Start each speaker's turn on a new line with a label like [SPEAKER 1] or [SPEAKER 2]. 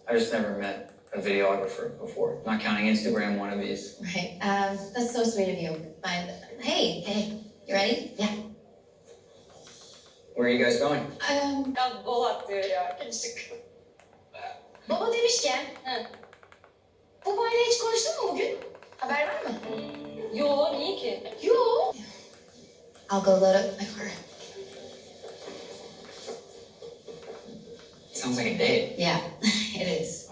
[SPEAKER 1] I just never met a videographer before, not counting Instagram wannabes.
[SPEAKER 2] Right. That's so sweet of you. But hey, you ready? Yeah.
[SPEAKER 1] Where are you guys going?
[SPEAKER 3] Ya dolap diyor ya. Küçük.
[SPEAKER 2] Baba demişken, babayla hiç konuştun mu bugün? Haber var mı?
[SPEAKER 3] Yo, niye ki?
[SPEAKER 2] Yo. I'll go load up my car.
[SPEAKER 1] Sounds like a date.
[SPEAKER 2] Yeah, it is.